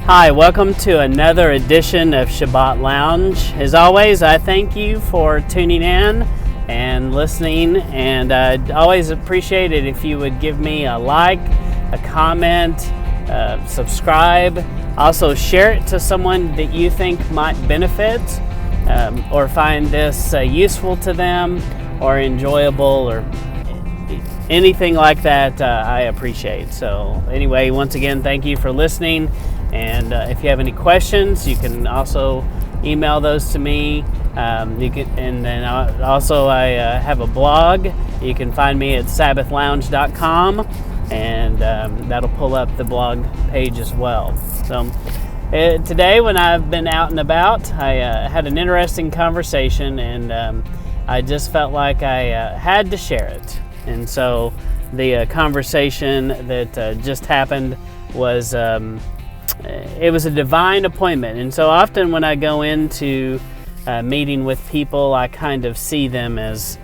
Hi, welcome to another edition of Shabbat Lounge. As always, I thank you for tuning in and listening, and I'd always appreciate it if you would give me a like, a comment, subscribe. Also, share it to someone that you think might benefit or find this useful to them or enjoyable or anything like that. I appreciate. So anyway, once again, thank you for listening. And if you have any questions, you can also email those to me. And then also I have a blog. You can find me at sabbathlounge.com, and that'll pull up the blog page as well. So today, when I've been out and about, I had an interesting conversation, and I just felt like I had to share it. And so the conversation that just happened was it was a divine appointment. And so often when I go into meeting with people, I kind of see them as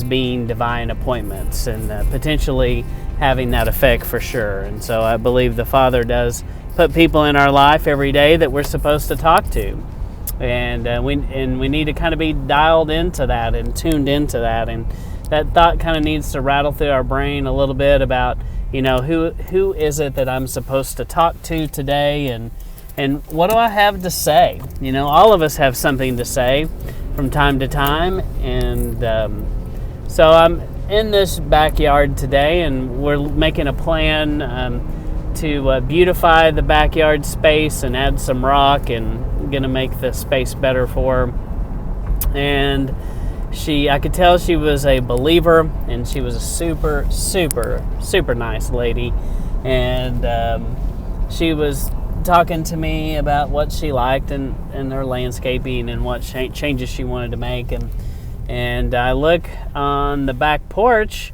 being divine appointments and potentially having that effect for sure. And so I believe the Father does put people in our life every day that we're supposed to talk to. And we need to kind of be dialed into that and tuned into that. And that thought kind of needs to rattle through our brain a little bit about, you know, who is it that I'm supposed to talk to today, and what do I have to say? You know, all of us have something to say from time to time, and so I'm in this backyard today, and we're making a plan to beautify the backyard space and add some rock, and going to make the space better for her. And I could tell she was a believer, and she was a super, super, super nice lady. And she was talking to me about what she liked in her landscaping and what changes she wanted to make. And I look on the back porch,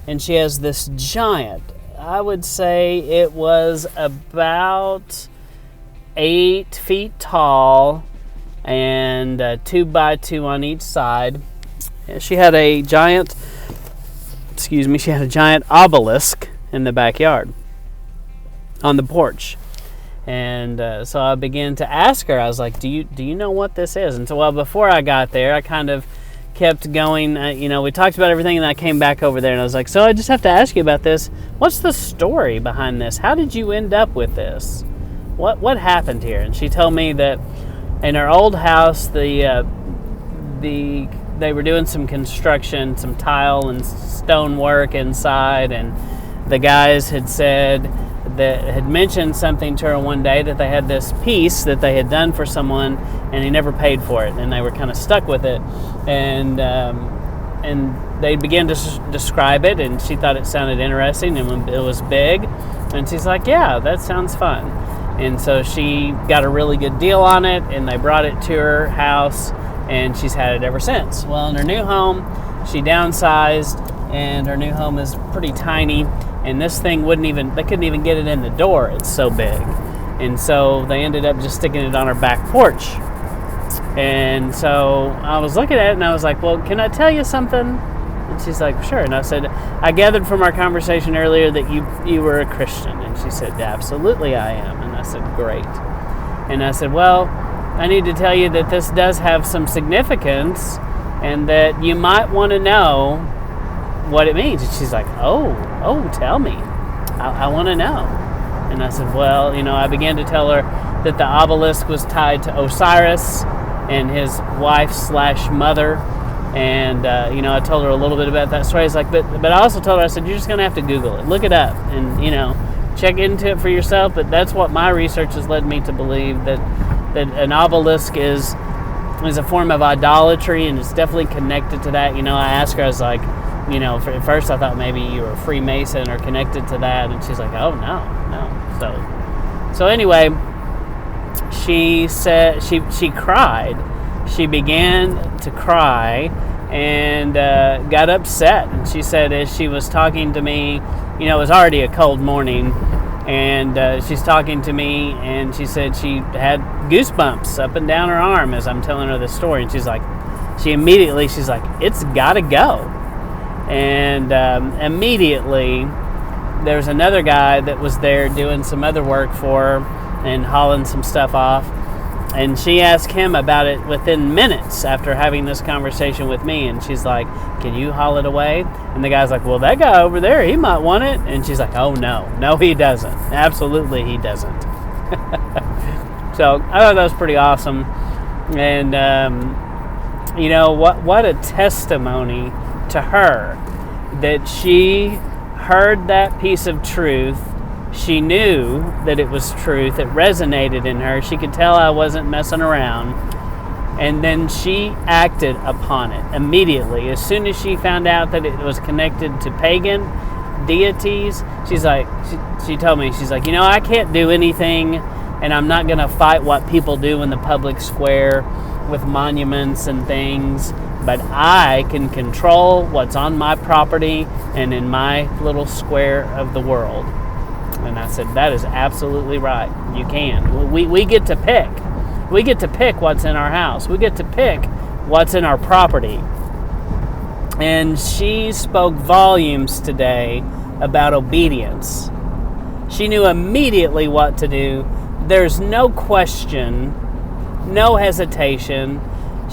and she has this giant, I would say it was about 8 feet tall and 2 by 2 on each side. She had a giant obelisk in the backyard on the porch. And so I began to ask her, I was like, do you know what this is? And so, before I got there, I kind of kept going. We talked about everything, and I came back over there, and I was like, so I just have to ask you about this. What's the story behind this? How did you end up with this? What happened here? And she told me that in her old house, they were doing some construction, some tile and stone work inside, and the guys had mentioned something to her one day, that they had this piece that they had done for someone, and he never paid for it, and they were kind of stuck with it. And they began to describe it, and she thought it sounded interesting, and it was big, and she's like, yeah, that sounds fun. And so she got a really good deal on it, and they brought it to her house, and she's had it ever since. Well, in her new home, she downsized, and her new home is pretty tiny, and this thing they couldn't even get it in the door. It's so big. And so they ended up just sticking it on her back porch. And so I was looking at it, and I was like, well, can I tell you something? And she's like, sure. And I said, I gathered from our conversation earlier that you were a Christian. And she said, absolutely I am. And I said, great. And I said, well, I need to tell you that this does have some significance, and that you might want to know what it means. And she's like, oh, tell me. I want to know. And I said, well, I began to tell her that the obelisk was tied to Osiris and his wife/mother. And, I told her a little bit about that story. I was like, but I also told her, I said, you're just going to have to Google it. Look it up and, check into it for yourself. But that's what my research has led me to believe, that an obelisk is a form of idolatry, and it's definitely connected to that. I asked her, I was like, at first I thought maybe you were a Freemason or connected to that, and she's like, oh, no. So anyway, she said she cried. She began to cry and got upset. And she said, as she was talking to me, it was already a cold morning, and she's talking to me, and she said she had goosebumps up and down her arm as I'm telling her this story. And she's like, it's got to go. And immediately there's another guy that was there doing some other work for her, and hauling some stuff off. And she asked him about it within minutes after having this conversation with me. And she's like, can you haul it away? And the guy's like, well, that guy over there, he might want it. And she's like, oh, no, he doesn't. Absolutely, he doesn't. So I thought that was pretty awesome. And, what a testimony to her that she heard that piece of truth. She knew that it was truth. It resonated in her. She could tell I wasn't messing around. And then she acted upon it immediately. As soon as she found out that it was connected to pagan deities, she's like, she told me, she's like, I can't do anything, and I'm not going to fight what people do in the public square with monuments and things, but I can control what's on my property and in my little square of the world. And I said, that is absolutely right. You can. We get to pick. We get to pick what's in our house. We get to pick what's in our property. And she spoke volumes today about obedience. She knew immediately what to do. There's no question, no hesitation.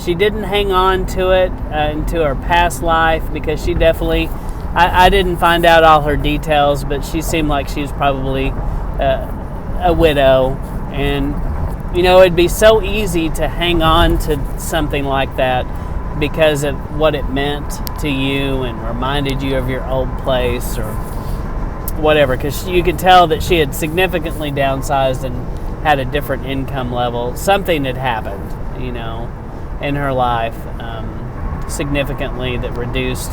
She didn't hang on to it into her past life, because she definitely, I didn't find out all her details, but she seemed like she was probably a widow. And, it'd be so easy to hang on to something like that because of what it meant to you and reminded you of your old place or whatever, because you could tell that she had significantly downsized and had a different income level. Something had happened, in her life significantly that reduced.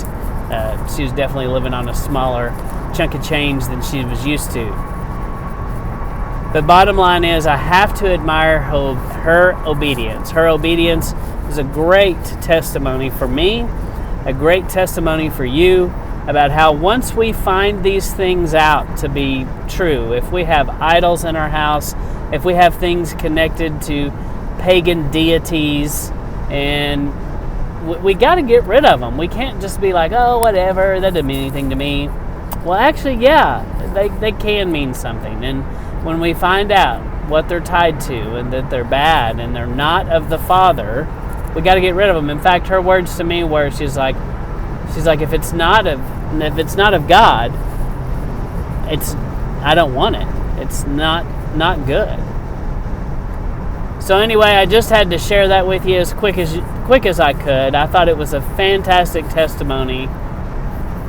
She was definitely living on a smaller chunk of change than she was used to. But bottom line is, I have to admire her obedience. Her obedience is a great testimony for me, a great testimony for you, about how once we find these things out to be true, if we have idols in our house, if we have things connected to pagan deities, and we got to get rid of them. We can't just be like, oh, whatever, that doesn't mean anything to me. Well, actually, yeah, they can mean something. And when we find out what they're tied to and that they're bad and they're not of the Father, we got to get rid of them. In fact, her words to me were, she's like, if it's not of God, I don't want it. It's not good. So anyway, I just had to share that with you as quick as I could. I thought it was a fantastic testimony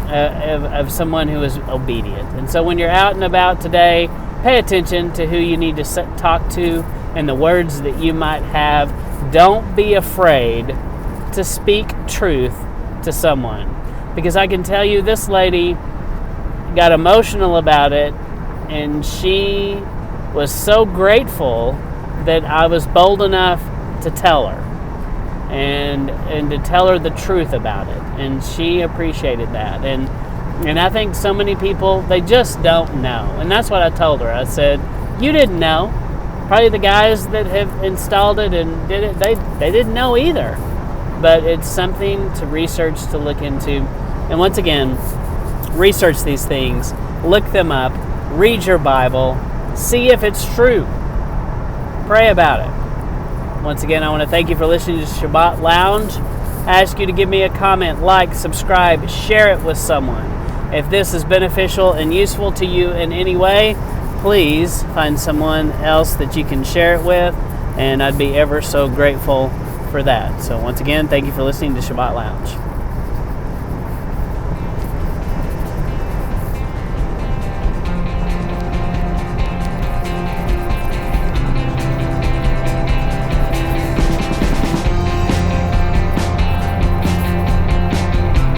of someone who is obedient. And so when you're out and about today, pay attention to who you need to talk to and the words that you might have. Don't be afraid to speak truth to someone, because I can tell you this lady got emotional about it, and she was so grateful that I was bold enough to tell her and to tell her the truth about it, and she appreciated that. And I think so many people, they just don't know. And that's what I told her. I said, you didn't know. Probably the guys that have installed it and did it, they didn't know either. But it's something to research, to look into. And once again, research these things, look them up, read your Bible, see if it's true. Pray about it. Once again, I want to thank you for listening to Shabbat Lounge. I ask you to give me a comment, like, subscribe, share it with someone. If this is beneficial and useful to you in any way, please find someone else that you can share it with, and I'd be ever so grateful for that. So once again, thank you for listening to Shabbat Lounge.